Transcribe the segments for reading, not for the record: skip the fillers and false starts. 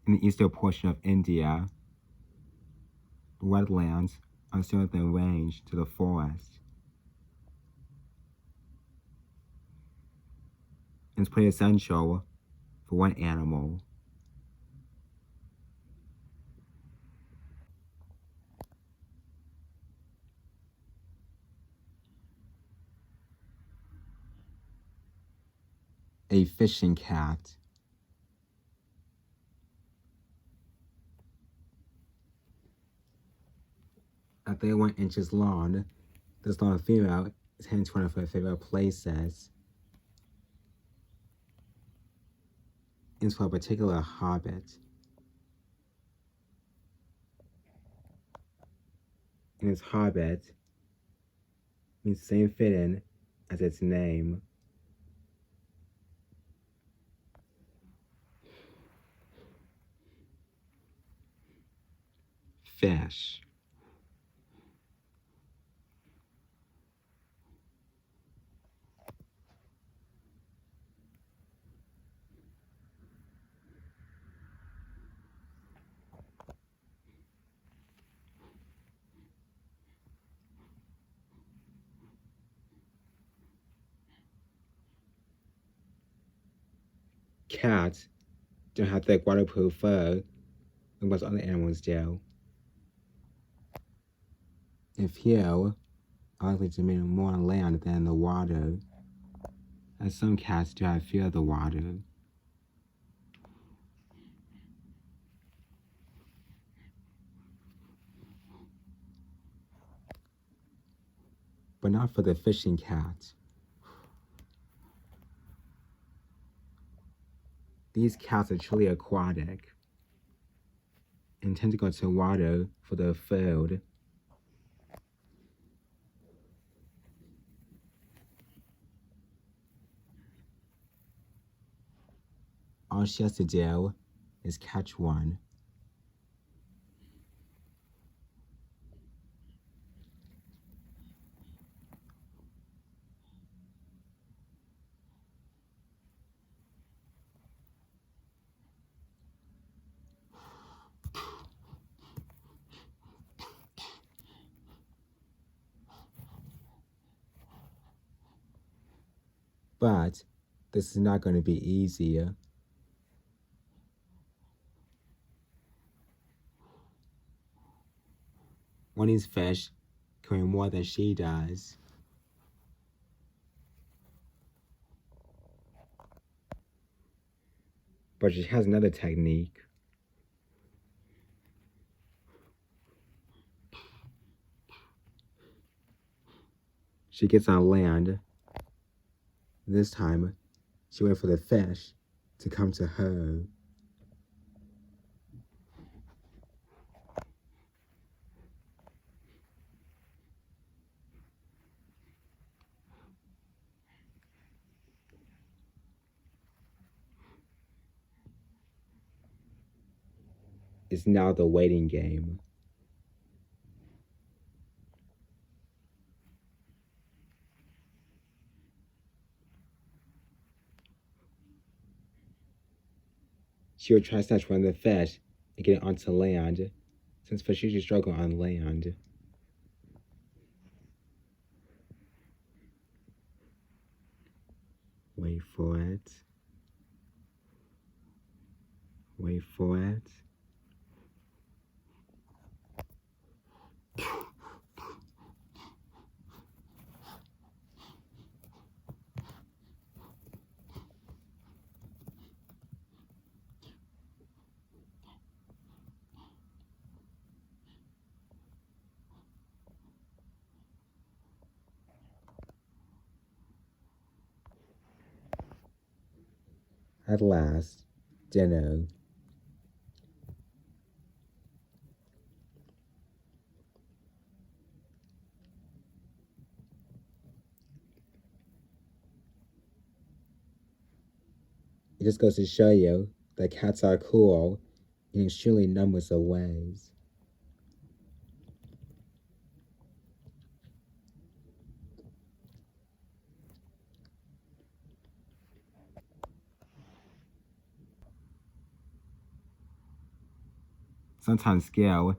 In the eastern portion of India, the wetlands are similar in range to the forest. It's pretty essential for one animal. A fishing cat. At 31 inches long, this long female is heading to one of her favorite places. It's for a particular hobbit. And its hobbit means the same fitting as its name. Fish. Cats don't have thick waterproof fur like most other animals do. And few are likely to remain more on land than in the water, as some cats do have fear of the water. But not for the fishing cat. These cats are truly aquatic and tend to go to water for their food. All she has to do is catch one. But this is not going to be easy. One of these fish can weigh more than she does. But she has another technique. She gets on land. This time, she waits for the fish to come to her. It's now the waiting game. She will try to snatch one of the fish and get it onto land, since fish usually struggle on land. Wait for it. Wait for it. At last, dinner. It just goes to show you that cats are cool in extremely numerous of ways. sometimes scale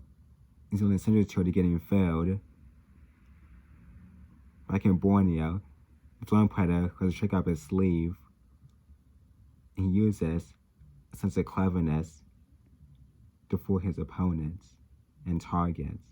is only essential to getting filled. Back in Borneo, the flying predator has a trick up his sleeve. He uses a sense of cleverness to fool his opponents and targets.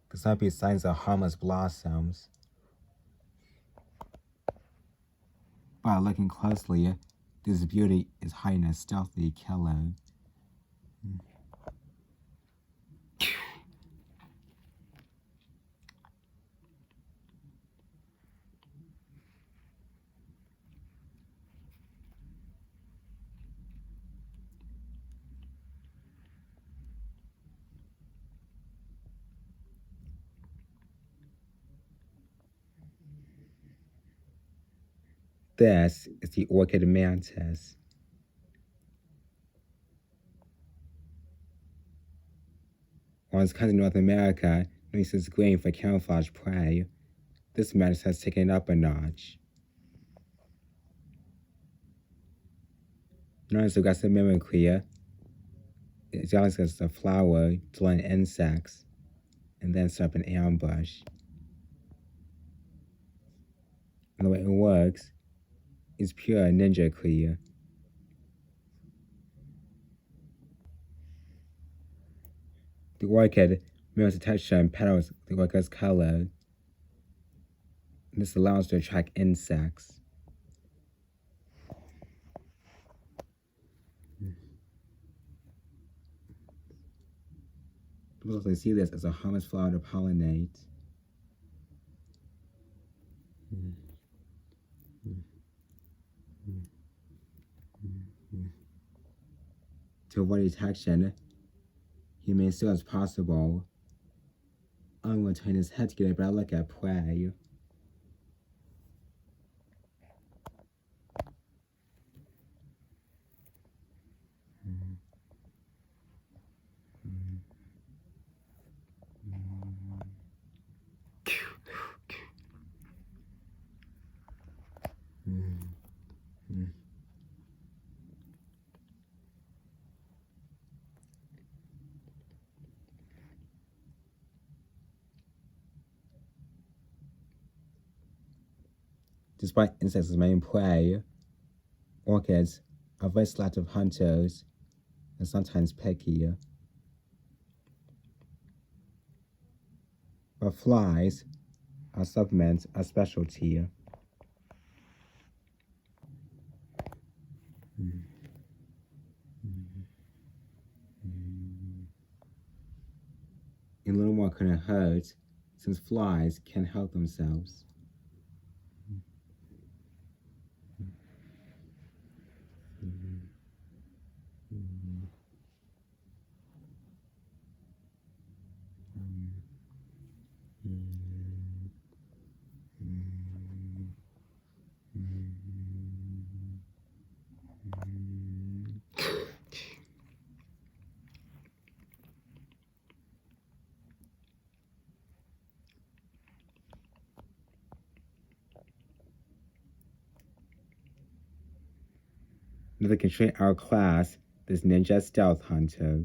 Besides signs of harmless blossoms, by looking closely, this beauty is hiding a stealthy killer. This is the orchid mantis. On its cousin in North America, it uses green for camouflage prey. This mantis has taken it up a notch. Non-aggressive mimicry, it always gets the flower to learn insects and then set up an ambush. And the way it works is pure ninja clear. The orchid mirrors the texture and petals the orchid's color. This allows it to attract insects. People also see this as a harmless flower to pollinate. To avoid detection, he remains still as possible. Only will turn his head to get a better look at prey. Despite insects as main prey, orchids are very selective hunters and sometimes picky. But flies are supplements a specialty. And a little more couldn't hurt since flies can't help themselves. Another can train our class, this ninja stealth hunter.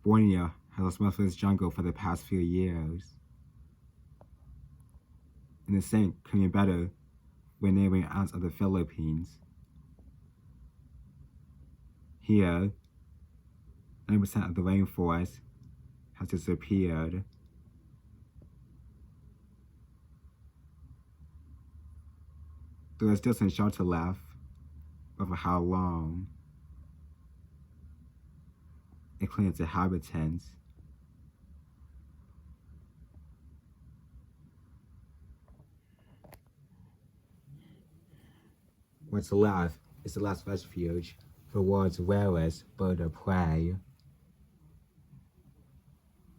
Borneo has lost most of its jungle for the past few years. And the same can be better when neighboring islands of the Philippines. Here, 90% of the rainforest has disappeared. There is still some shelter left, but for how long? Including its inhabitants. What's left is the last refuge for the world's rarest bird of prey.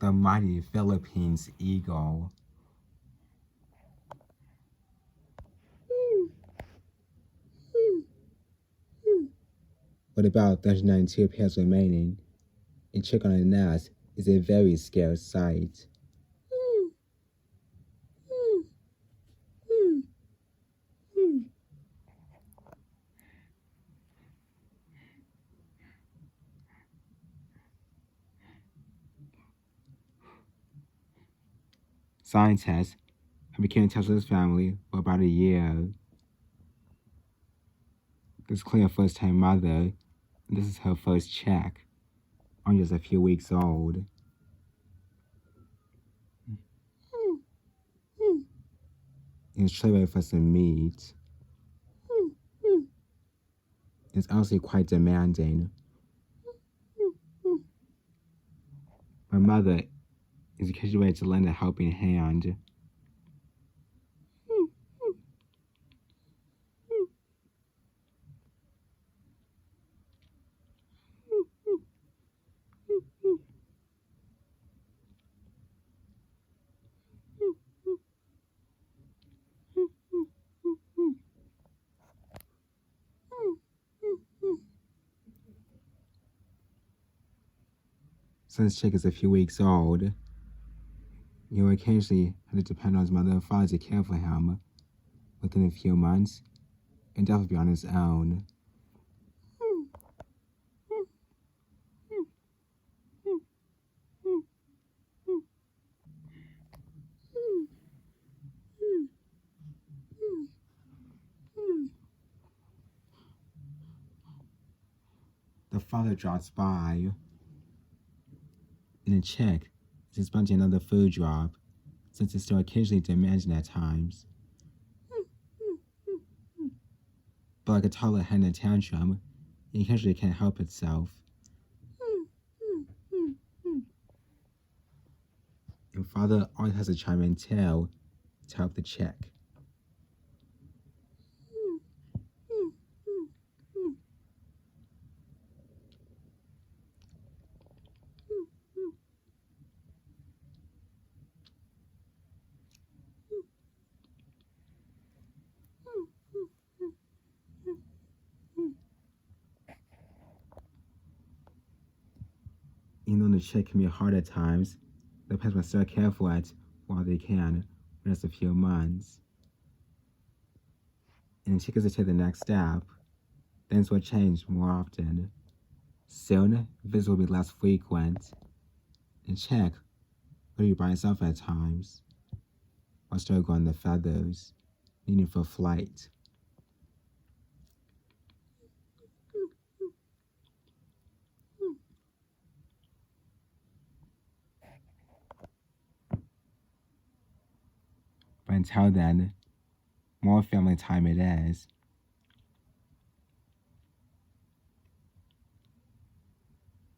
the mighty Philippines eagle. With about 392 pairs remaining, a chick on a nest is a very scarce sight. Scientists have been keeping tabs with this family for about a year. This is clearly a first-time mother, and this is her first check, only just a few weeks old. It's truly ready for some meat. It's honestly quite demanding. My mother is occasionally ready to lend a helping hand. Since Chick is a few weeks old, he will occasionally have to depend on his mother and father to care for him. Within a few months, and definitely be on his own. The father drops by, and the chick is expecting another food drop, since it's still occasionally demanding at times. But like a toddler having a tantrum, it occasionally can't help itself. And father always has to chime in too to help the chick. Even though the chick can be hard at times, the parents must still care for it while they can, for just a few months. And the chick has to take the next step. Things will change more often. Soon, visits will be less frequent. And chick will be by itself at times, while still growing the feathers, needing for flight. But until then, more family time it is.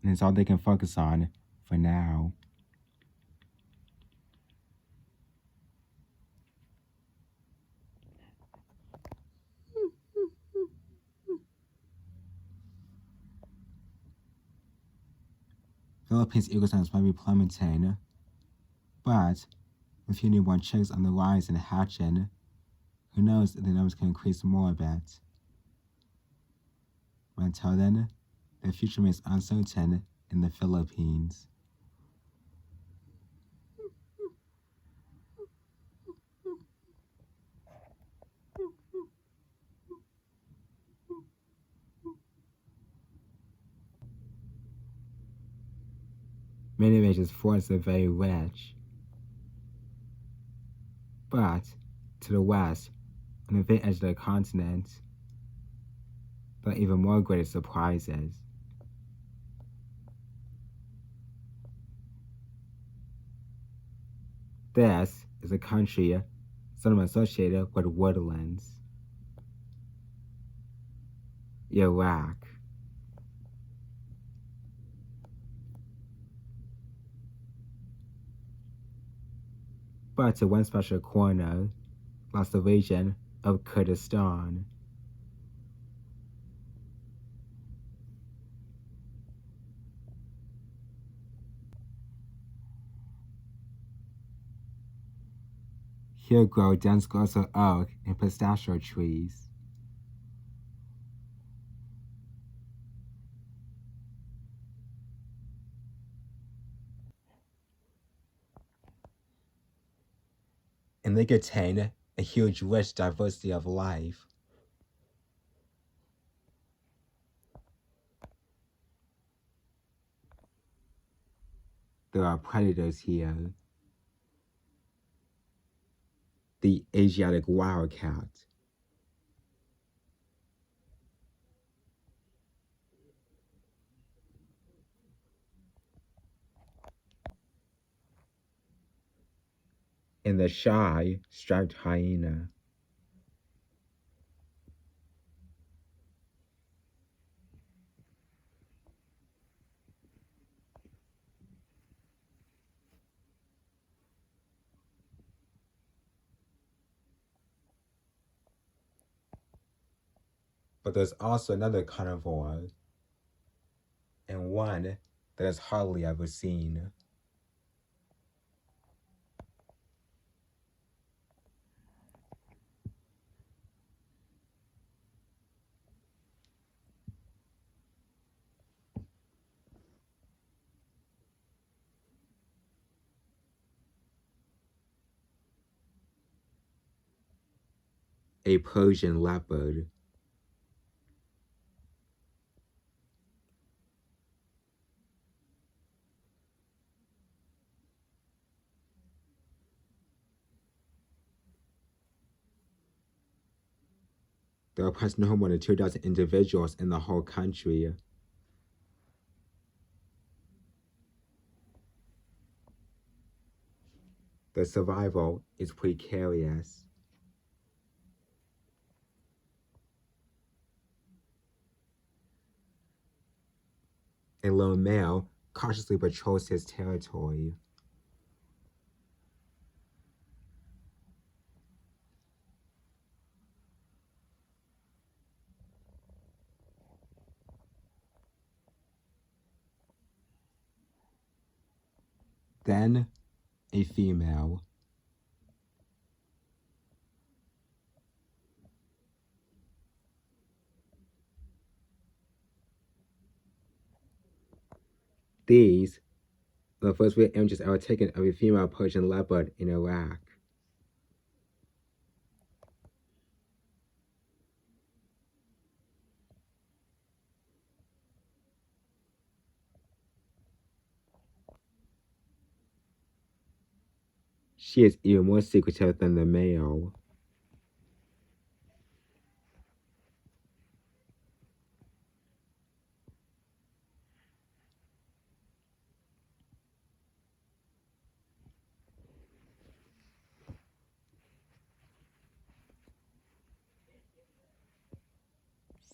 And it's all they can focus on for now. Philippines eagle numbers might be plummeting, but with few newborn chicks on the rise and hatching, who knows if the numbers can increase more a bit. But until then, the future remains uncertain in the Philippines. Many regions forests are very rich, but to the west, on the very edge of the continent, there are even more greater surprises. This is a country seldom associated with woodlands. Iraq. But to one special corner lies the region of Kurdistan. Here grow dense groves of oak and pistachio trees. And they contain a huge rich diversity of life. There are predators here. The Asiatic wildcat. And the shy striped hyena. But there's also another carnivore, and one that is hardly ever seen. A Persian leopard. There are perhaps no more than 2,000 individuals in the whole country. The survival is precarious. A lone male cautiously patrols his territory. Then, a female. These are the first real images ever taken of a female Persian leopard in Iraq. She is even more secretive than the male.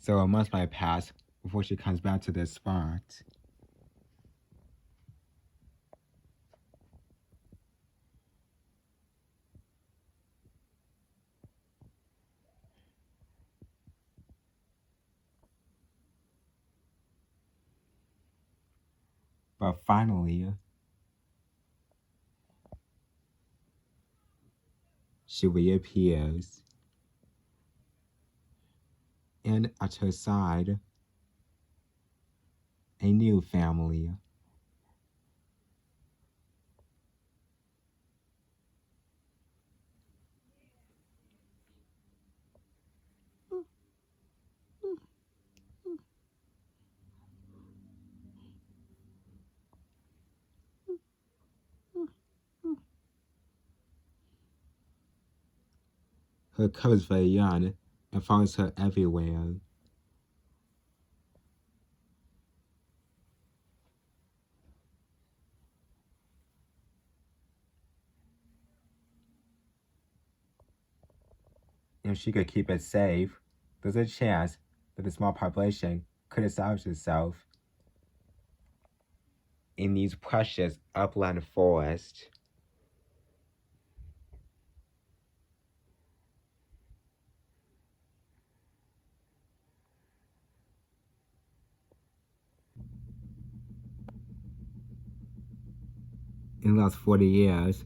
So a month might pass before she comes back to this spot. But finally, she reappears. And at her side, a new family. Her cub is very young and follows her everywhere. If she could keep it safe, there's a chance that the small population could establish itself in these precious upland forests. In the last 40 years,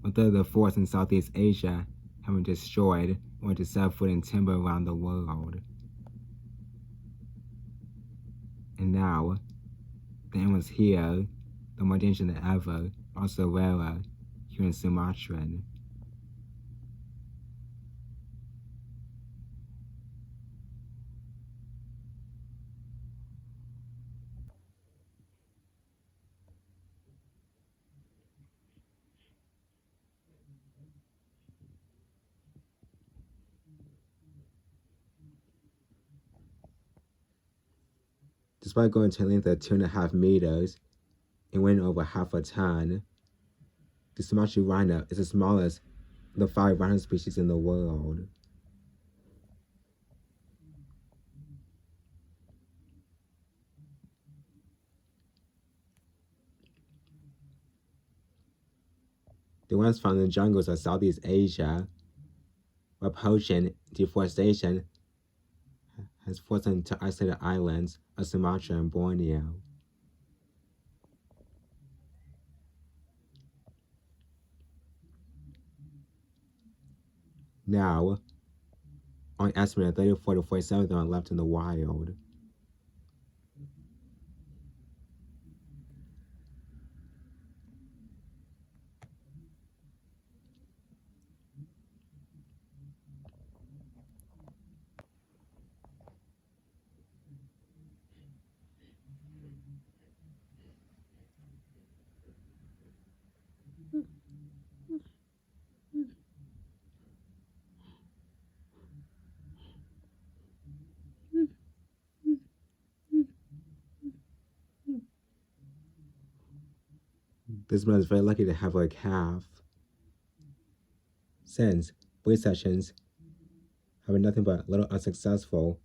although the forests in Southeast Asia have been destroyed or to sell food and timber around the world. And now, the animals here, the more dangerous than ever, also rarer here in Sumatra. Despite going to a length of 2.5 meters and weighing over half a ton, the Sumatran rhino is the smallest of the 5 rhino species in the world. The ones found in the jungles of Southeast Asia, where poaching, deforestation has forced them to isolated islands of Sumatra and Borneo. Now, only estimated 34 to 47 of them are left in the wild. This man is very lucky to have a calf, since breed sessions have been nothing but a little unsuccessful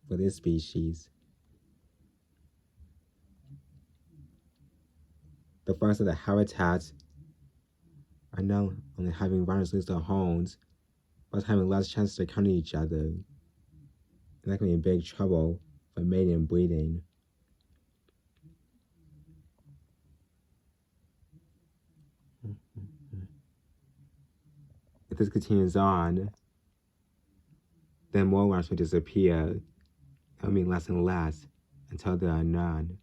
for this species. The forests of the habitats are now only having rhinos lose their horns, but having less chances to encounter each other, and that can be in big trouble for mating and breeding. If this continues on, then more rhinos will disappear, and will mean less and less until there are none.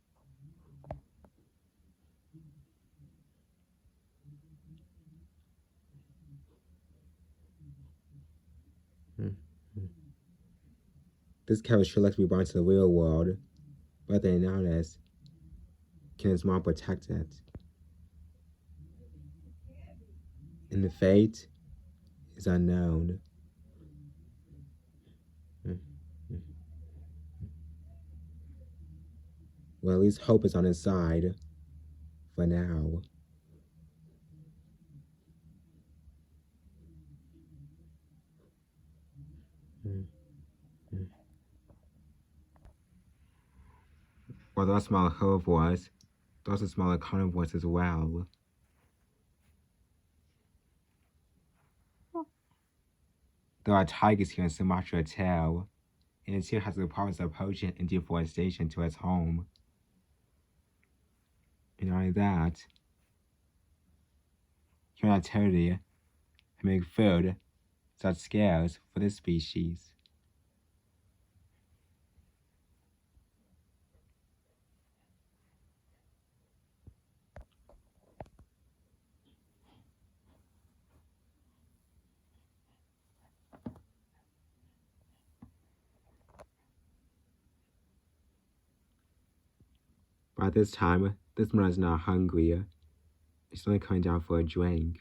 This cat was sure like to be brought into the real world, but they notice can its mom protect it? And the fate is unknown. Well, at least hope is on his side for now. While there are smaller herbivores, there are also smaller carnivores as well. There are tigers here in Sumatra too, and it too has the problems of poaching and deforestation to its home. And not only that, human activity can make food such scarce for this species. By this time, this man is now hungry. She's only coming down for a drink.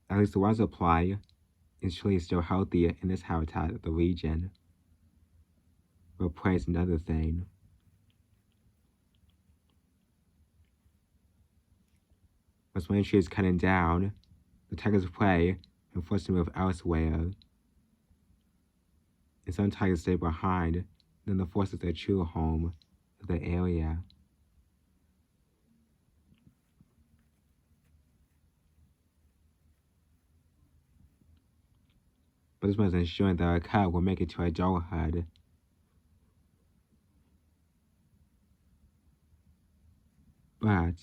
At least the water supply is surely still healthy in this habitat of the region. But prey is another thing. As one tree is cutting down, the tiger's prey are forced to move elsewhere. And some tigers stay behind, and then the forest is their true home of the area. But this was ensuring that a cub will make it to adulthood but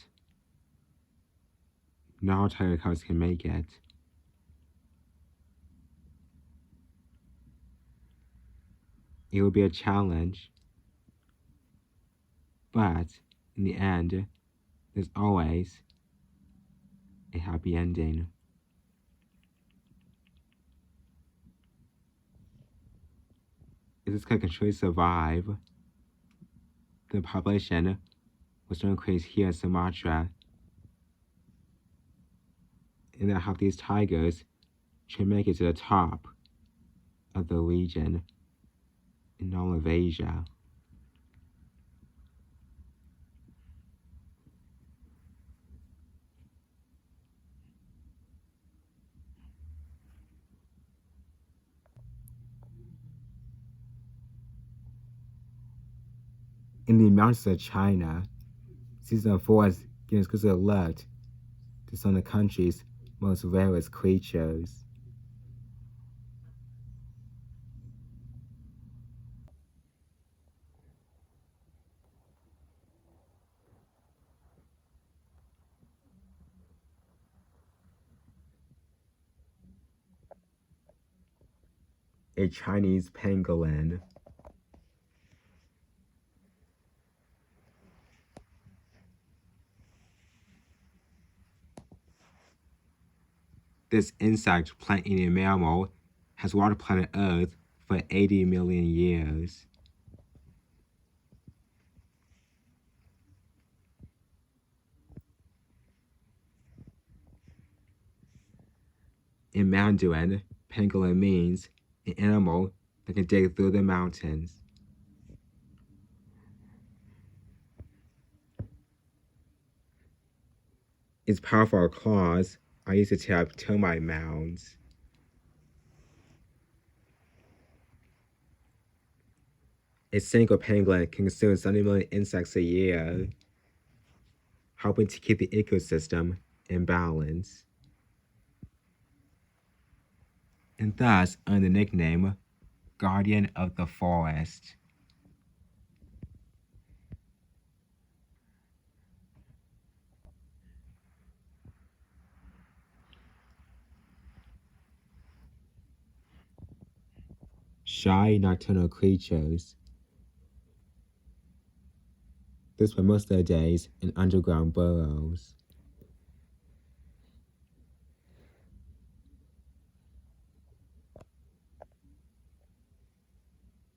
not all tiger cubs can make it. It will be a challenge, but in the end, there's always a happy ending. If this could truly survive, the population will start to increase here in Sumatra, and they'll have these tigers to make it to the top of the region in all of Asia. In the mountains of China, seasonal forests give exclusive alert to some of the country's most rarest creatures. A Chinese pangolin. This insect plant-eating mammal has walked planet Earth for 80 million years. In Mandarin, pangolin means an animal that can dig through the mountains. Its powerful claws are used to tear up termite mounds. A single pangolin can consume 70 million insects a year, helping to keep the ecosystem in balance. And thus earned the nickname Guardian of the Forest. Shy nocturnal creatures. They spend most of their days in underground burrows.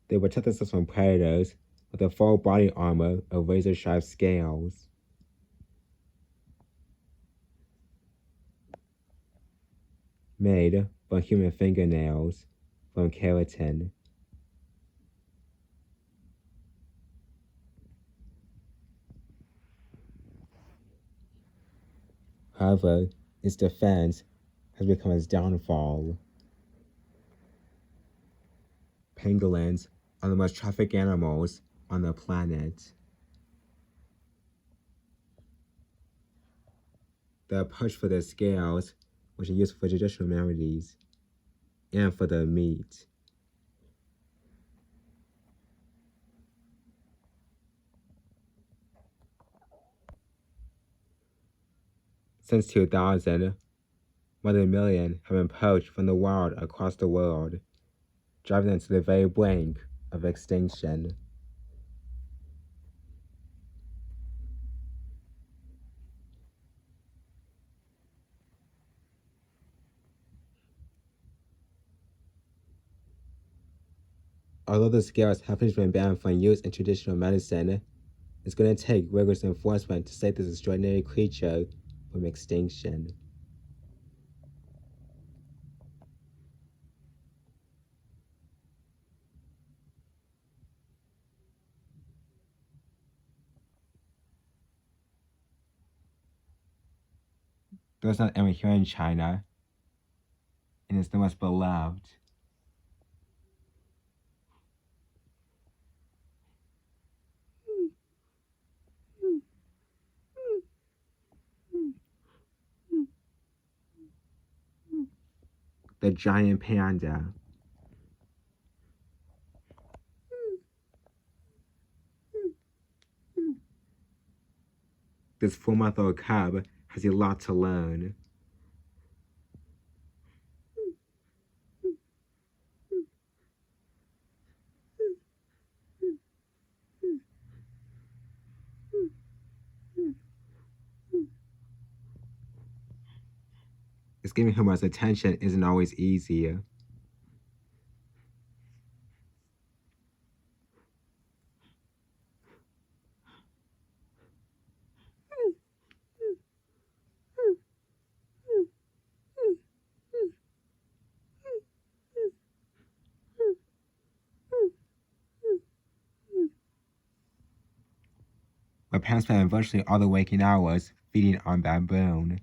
They protect themselves from predators with a full body armor of razor-sharp scales. Made from human fingernails from keratin. However, its defense has become its downfall. Pangolins are the most trafficked animals on the planet. They are pushed for their scales, which are used for judicial remedies, and for their meat. Since 2000, more than 1 million have been poached from the wild across the world, driving them to the very brink of extinction. Although the scales have been banned from use in traditional medicine, it's going to take rigorous enforcement to save this extraordinary creature from extinction. There's not anyone here in China, and it's the most beloved. The giant panda. This 4-month-old cub has a lot to learn. It's giving him much attention isn't always easy. My parents spent virtually all the waking hours feeding on baboon.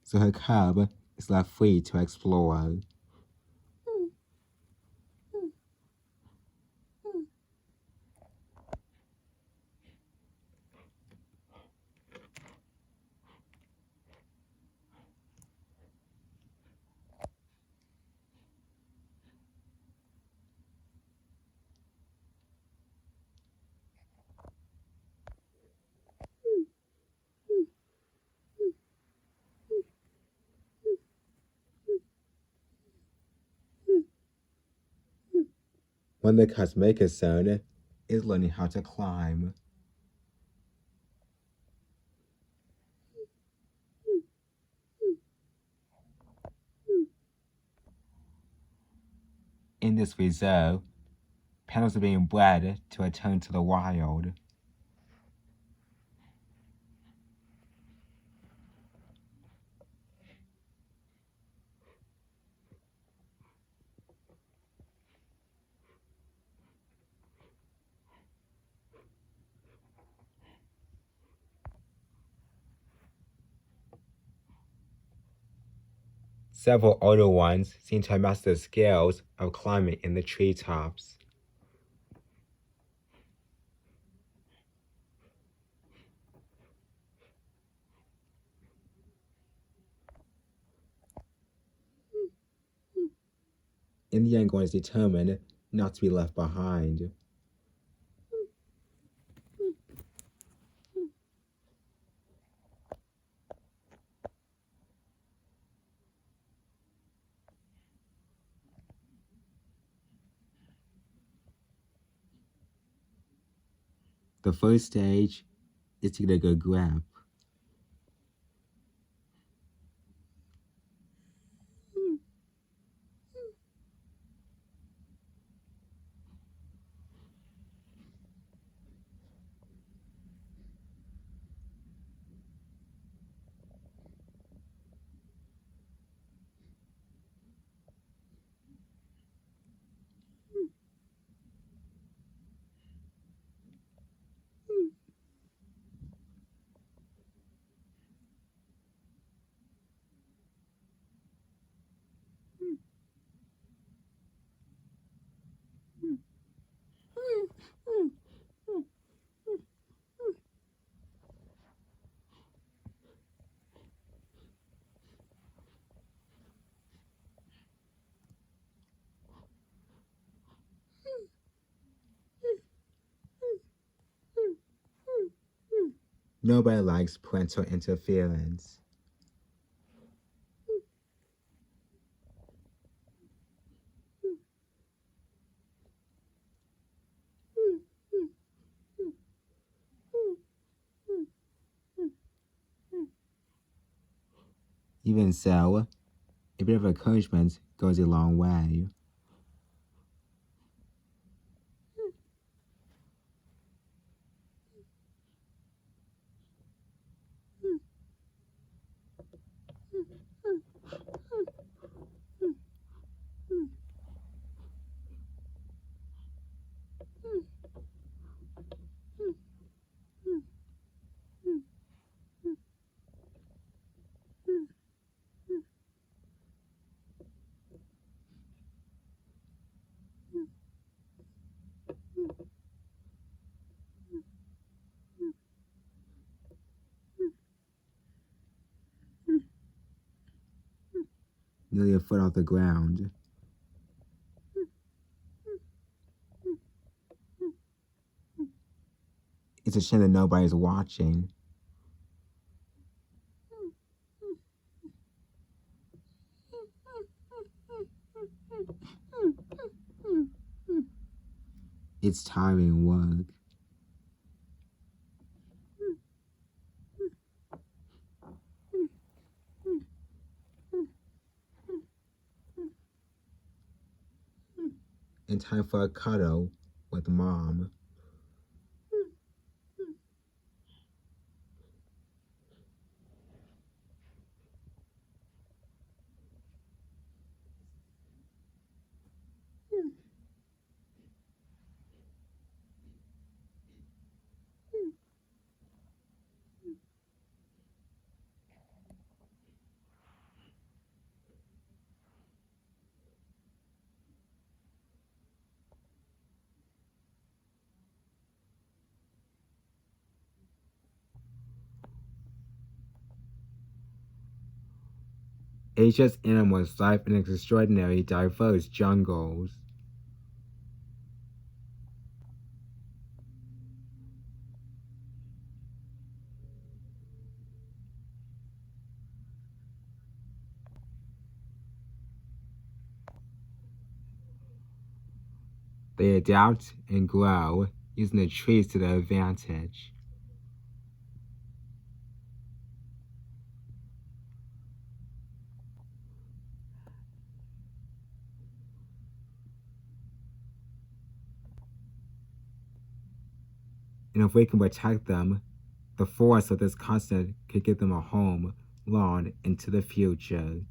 So her cub is left free to explore. One of the cub's maker son is learning how to climb. In this reserve, pandas are being bred to return to the wild. Several older ones seem to have mastered the skills of climbing in the treetops. And the young one is determined not to be left behind. The first stage is to get a good grip. Nobody likes parental interference. Even so, a bit of encouragement goes a long way. nearly a foot off the ground. It's a shame that nobody's watching. It's tiring work. And time for a cuddle with Mom. Asia's animals live in extraordinary, diverse jungles. They adapt and grow, using the trees to their advantage. And if we can protect them, the forests of this continent could give them a home long into the future.